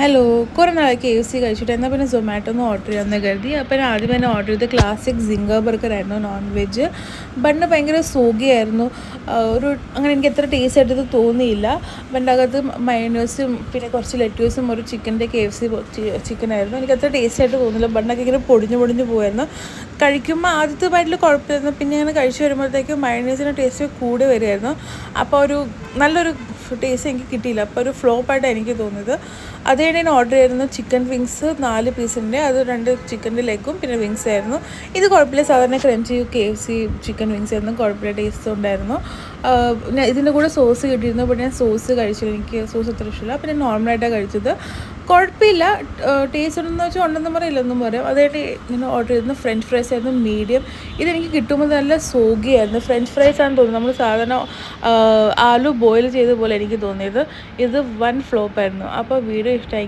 Hello. കുറേ നാളായി KFC കഴിച്ചിട്ട്. എന്നാൽ പിന്നെ സൊമാറ്റോന്ന് ഓർഡർ ചെയ്യാമെന്ന് കരുതി. അപ്പോൾ ഞാൻ ആദ്യം തന്നെ ഓർഡർ ചെയ്ത് ക്ലാസിക് സിംഗർ ബർഗറായിരുന്നു, നോൺ വെജ്. ബണ്ണ് ഭയങ്കര സോഗിയായിരുന്നു. അങ്ങനെ എനിക്ക് എത്ര ടേസ്റ്റ് ആയിട്ടത് തോന്നിയില്ല. ബണ്ണിൻ്റെ അകത്ത് മയോണൈസും പിന്നെ കുറച്ച് ലെറ്റ്യൂസും ഒരു ചിക്കൻ്റെ KFC ചിക്കനായിരുന്നു. എനിക്ക് അത്ര ടേസ്റ്റ് ആയിട്ട് തോന്നില്ല. ബണ്ണൊക്കെ ഇങ്ങനെ പൊടിഞ്ഞു പോയായിരുന്നു. കഴിക്കുമ്പോൾ ആദ്യത്തെ ബൈറ്റിൽ കുഴപ്പമില്ലായിരുന്നു. പിന്നെ അങ്ങനെ കഴിച്ച് വരുമ്പോഴത്തേക്കും മയോണൈസിൻ്റെ ടേസ്റ്റ് കൂടി വരുമായിരുന്നു. അപ്പോൾ നല്ലൊരു ടേസ്റ്റ് എനിക്ക് കിട്ടിയില്ല. അപ്പോൾ ഒരു ഫ്ലോപ്പായിട്ടാണ് എനിക്ക് തോന്നിയത്. അതുകഴിഞ്ഞ് ഞാൻ ഓർഡർ ചെയ്തിരുന്നു ചിക്കൻ വിങ്സ് 4 പീസിൻ്റെ, അത് 2 ചിക്കൻ്റെ ലെഗും പിന്നെ വിങ്സ് ആയിരുന്നു. ഇത് കുഴപ്പമില്ല, സാധാരണ ക്രഞ്ചി KFC ചിക്കൻ വിങ്സ് ആയിരുന്നു, കുഴപ്പമില്ല, ടേസ്റ്റ് ഉണ്ടായിരുന്നു. ഇതിൻ്റെ കൂടെ സോസ് കിട്ടിയിരുന്നു. അപ്പോൾ ഞാൻ സോസ് കഴിച്ചില്ല, എനിക്ക് സോസ് അത്ര ഇഷ്ടമില്ല. അപ്പോൾ ഞാൻ നോർമലായിട്ടാണ് കഴിച്ചത്. കുഴപ്പമില്ല, ടേസ്റ്റ് ഉണ്ടെന്ന് വെച്ചാൽ ഉണ്ടെന്നും പറയില്ലെന്നും പറയാം. അതായിട്ട് ഞാൻ ഓർഡർ ചെയ്തിരുന്നു ഫ്രഞ്ച് ഫ്രൈസ് ആയിരുന്നു, മീഡിയം. ഇതെനിക്ക് കിട്ടുമ്പോൾ നല്ല സോഗിയായിരുന്നു. ഫ്രഞ്ച് ഫ്രൈസ് ആണെന്ന് തോന്നുന്നു, നമ്മൾ സാധാരണ ആലു ബോയിൽ ചെയ്ത പോലെ എനിക്ക് തോന്നിയത്. ഇത് വൻ ഫ്ലോപ്പായിരുന്നു. അപ്പോൾ വീഡിയോ ഇഷ്ടമായി